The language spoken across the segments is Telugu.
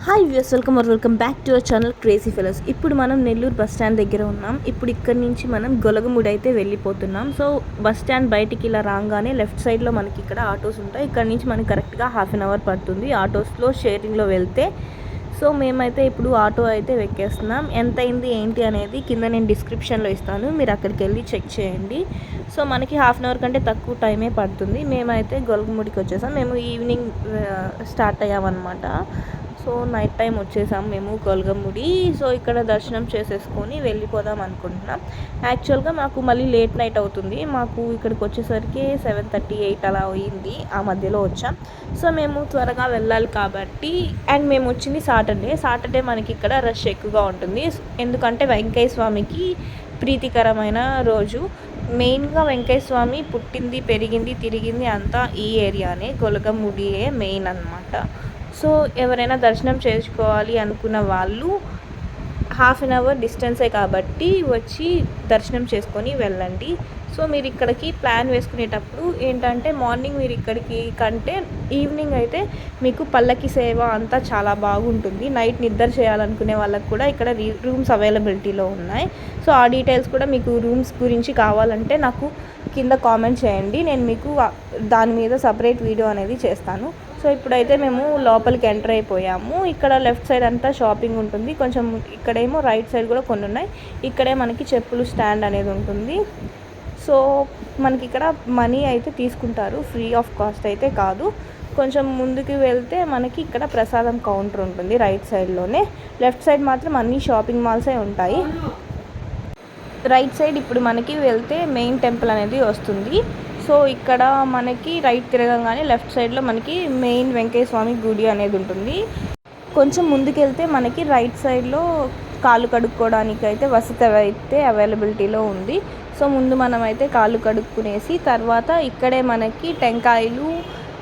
Hi viewers, welcome back to our channel crazy fellows. ఇప్పుడు మనం నెల్లూరు బస్ స్టాండ్ దగ్గర ఉన్నాం. ఇప్పుడు ఇక్కడ నుంచి మనం గొలగముడి అయితే వెళ్ళిపోతున్నాం. సో బస్ స్టాండ్ బయటికి ఇలా రాగానే లెఫ్ట్ సైడ్లో మనకి ఇక్కడ ఆటోస్ ఉంటాయి. ఇక్కడ నుంచి మనకి కరెక్ట్గా హాఫ్ అన్ అవర్ పడుతుంది ఆటోస్లో షేరింగ్లో వెళ్తే. సో మేమైతే ఇప్పుడు ఆటో అయితే ఎక్కేస్తున్నాం. ఎంత అయింది ఏంటి అనేది కింద నేను డిస్క్రిప్షన్లో ఇస్తాను, మీరు అక్కడికి వెళ్ళి చెక్ చేయండి. సో మనకి హాఫ్ అన్ అవర్ కంటే తక్కువ టైమే పడుతుంది. మేమైతే గొలగముడికి వచ్చేసాం. మేము ఈవినింగ్ స్టార్ట్ అయ్యామన్నమాట. సో నైట్ టైం వచ్చేసాం మేము గొలగముడి. సో ఇక్కడ దర్శనం చేసేసుకొని వెళ్ళిపోదాం అనుకుంటున్నాం. యాక్చువల్గా మాకు మళ్ళీ లేట్ నైట్ అవుతుంది. మాకు ఇక్కడికి వచ్చేసరికి 7:30, 8 అలా అయింది. ఆ మధ్యలో వచ్చాం. సో మేము త్వరగా వెళ్ళాలి కాబట్టి, అండ్ మేము వచ్చింది సాటర్డే మనకి ఇక్కడ రష్ ఎక్కువగా ఉంటుంది. ఎందుకంటే వెంకయ్య స్వామికి ప్రీతికరమైన రోజు. మెయిన్గా వెంకయ్య స్వామి పుట్టింది, పెరిగింది, తిరిగింది అంతా ఈ ఏరియానే, గొలగముడియే మెయిన్ అన్నమాట. సో ఎవరైనా దర్శనం చేసుకోవాలి అనుకున్న వాళ్ళు హాఫ్ అన్ అవర్ డిస్టెన్సే కాబట్టి వచ్చి దర్శనం చేసుకొని వెళ్ళండి. సో మీరు ఇక్కడికి ప్లాన్ వేసుకునేటప్పుడు ఏంటంటే మార్నింగ్ మీరు ఇక్కడికి కంటే ఈవినింగ్ అయితే మీకు పల్లకి సేవ అంతా చాలా బాగుంటుంది. నైట్ నిద్ర చేయాలనుకునే వాళ్ళకి కూడా ఇక్కడ రూమ్స్ అవైలబిలిటీలో ఉన్నాయి. సో ఆ డీటెయిల్స్ కూడా మీకు రూమ్స్ గురించి కావాలంటే నాకు కింద కామెంట్ చేయండి, నేను మీకు దాని మీద సపరేట్ వీడియో అనేది చేస్తాను. సో ఇప్పుడైతే మేము లోపలికి ఎంటర్ అయిపోయాము. ఇక్కడ లెఫ్ట్ సైడ్ అంతా షాపింగ్ ఉంటుంది, కొంచెం ఇక్కడేమో రైట్ సైడ్ కూడా కొన్ని ఉన్నాయి. ఇక్కడే మనకి చెప్పులు స్టాండ్ అనేది ఉంటుంది. సో మనకి ఇక్కడ మనీ అయితే తీసుకుంటారు, ఫ్రీ ఆఫ్ కాస్ట్ అయితే కాదు. కొంచెం ముందుకు వెళ్తే మనకి ఇక్కడ ప్రసాదం కౌంటర్ ఉంటుంది రైట్ సైడ్లోనే. లెఫ్ట్ సైడ్ మాత్రం అన్ని షాపింగ్ మాల్సే ఉంటాయి. రైట్ సైడ్ ఇప్పుడు మనకి వెళ్తే మెయిన్ టెంపుల్ అనేది వస్తుంది. సో ఇక్కడ మనకి రైట్ తిరగంగానే లెఫ్ట్ సైడ్లో మనకి మెయిన్ వెంకయ్య స్వామి గుడి అనేది ఉంటుంది. కొంచెం ముందుకెళ్తే మనకి రైట్ సైడ్లో కాళ్ళు కడుక్కోవడానికి అయితే వసతి అయితే అవైలబిలిటీలో ఉంది. సో ముందు మనం అయితే కాళ్ళు కడుక్కునేసి తర్వాత ఇక్కడే మనకి టెంకాయలు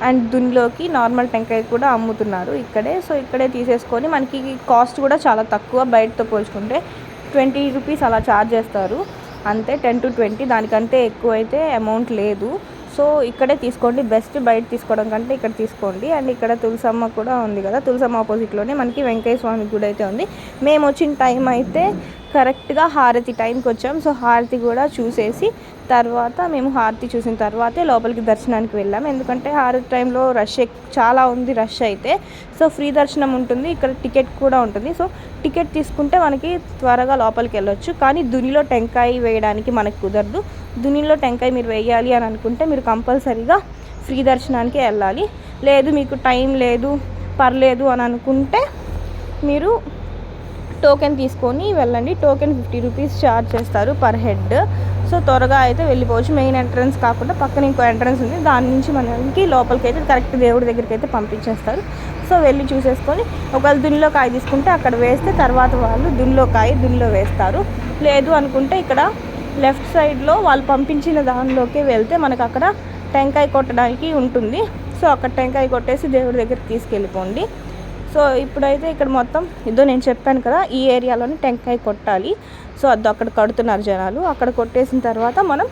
అండ్ దునిలోకి నార్మల్ టెంకాయ కూడా అమ్ముతున్నారు ఇక్కడే. సో ఇక్కడే తీసేసుకొని, మనకి కాస్ట్ కూడా చాలా తక్కువ, బయటతో పోల్చుకుంటే 20 రూపీస్ అలా ఛార్జ్ చేస్తారు అంతే, 10 to 20, దానికంటే ఎక్కువ అయితే అమౌంట్ లేదు. సో ఇక్కడే తీసుకోండి బెస్ట్, బయట తీసుకోవడం కంటే ఇక్కడ తీసుకోండి. అండ్ ఇక్కడ తులసమ్మ కూడా ఉంది కదా, తులసమ్మ ఆపోజిట్లోనే మనకి వెంకయ్య స్వామి గుడి అయితే ఉంది. మేము వచ్చిన టైం అయితే కరెక్ట్గా హారతి టైంకి వచ్చాం. సో హారతి కూడా చూసేసి తర్వాత మేము హారతి చూసిన తర్వాతే లోపలికి దర్శనానికి వెళ్ళాము. ఎందుకంటే హారతి టైంలో రష్ చాలా ఉంది, రష్ అయితే. సో ఫ్రీ దర్శనం ఉంటుంది, ఇక్కడ టికెట్ కూడా ఉంటుంది. సో టికెట్ తీసుకుంటే మనకి త్వరగా లోపలికి వెళ్ళొచ్చు. కానీ దునిలో టెంకాయ వేయడానికి మనకు కుదరదు. దునిలో టెంకాయ మీరు వేయాలి అని అనుకుంటే మీరు కంపల్సరీగా ఫ్రీ దర్శనానికి వెళ్ళాలి. లేదు మీకు టైం లేదు, పర్లేదు అని అనుకుంటే మీరు టోకెన్ తీసుకొని వెళ్ళండి. టోకెన్ 50 రూపీస్ ఛార్జ్ చేస్తారు పర్ హెడ్. సో త్వరగా అయితే వెళ్ళిపోవచ్చు. మెయిన్ ఎంట్రన్స్ కాకుండా పక్కన ఇంకో ఎంట్రన్స్ ఉంది, దాని నుంచి మనకి లోపలికి అయితే కరెక్ట్ దేవుడి దగ్గరికి అయితే పంపించేస్తారు. సో వెళ్ళి చూసేసుకొని ఒకవేళ దునిలో కాయ తీసుకుంటే అక్కడ వేస్తే తర్వాత వాళ్ళు దునిలో వేస్తారు. లేదు అనుకుంటే ఇక్కడ లెఫ్ట్ సైడ్లో వాళ్ళు పంపించిన దానిలోకి వెళ్తే మనకు అక్కడ టెంకాయ కొట్టడానికి ఉంటుంది. సో అక్కడ టెంకాయ కొట్టేసి దేవుడి దగ్గరికి తీసుకెళ్ళిపోండి. సో ఇప్పుడైతే ఇక్కడ మొత్తం ఇదో నేను చెప్పాను కదా, ఈ ఏరియాలోనే టెంకాయ కొట్టాలి. సో అది అక్కడ కడుతున్నారు జనాలు. అక్కడ కొట్టేసిన తర్వాత మనం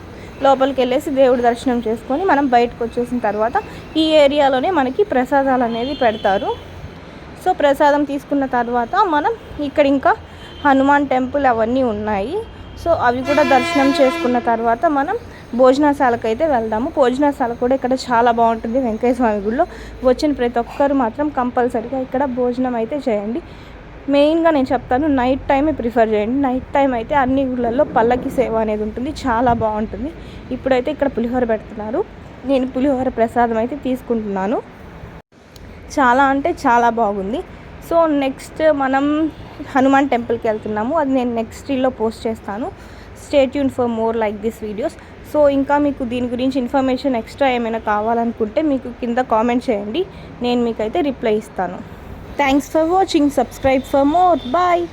లోపలికి వెళ్ళేసి దేవుడి దర్శనం చేసుకొని మనం బయటకు వచ్చేసిన తర్వాత ఈ ఏరియాలోనే మనకి ప్రసాదాలు అనేది పెడతారు. సో ప్రసాదం తీసుకున్న తర్వాత మనం ఇక్కడ ఇంకా హనుమాన్ టెంపుల్ అవన్నీ ఉన్నాయి. సో అవి కూడా దర్శనం చేసుకున్న తర్వాత మనం భోజనశాలకు అయితే వెళ్దాము. భోజనశాల కూడా ఇక్కడ చాలా బాగుంటుంది వెంకయ్య స్వామి గుడిలో. వచ్చిన ప్రతి ఒక్కరు మాత్రం కంపల్సరీగా ఇక్కడ భోజనం అయితే చేయండి. మెయిన్గా నేను చెప్తాను, నైట్ టైమే ప్రిఫర్ చేయండి. నైట్ టైం అయితే అన్ని ఊళ్ళల్లో పల్లకి సేవ అనేది ఉంటుంది, చాలా బాగుంటుంది. ఇప్పుడైతే ఇక్కడ పులిహోర పెడుతున్నారు. నేను పులిహోర ప్రసాదం అయితే తీసుకుంటున్నాను. చాలా అంటే చాలా బాగుంది. సో నెక్స్ట్ మనం హనుమాన్ టెంపుల్కి వెళ్తున్నాము. అది నేను నెక్స్ట్ రీల్లో పోస్ట్ చేస్తాను. Stay tune for more like this videos. So ఇంకా మీకు దీని గురించి ఇన్ఫర్మేషన్ ఎక్స్ట్రా ఏమైనా కావాలనుకుంటే మీకు కింద కామెంట్ చేయండి, నేను మీకైతే రిప్లై ఇస్తాను. Thanks for watching. Subscribe for more. Bye.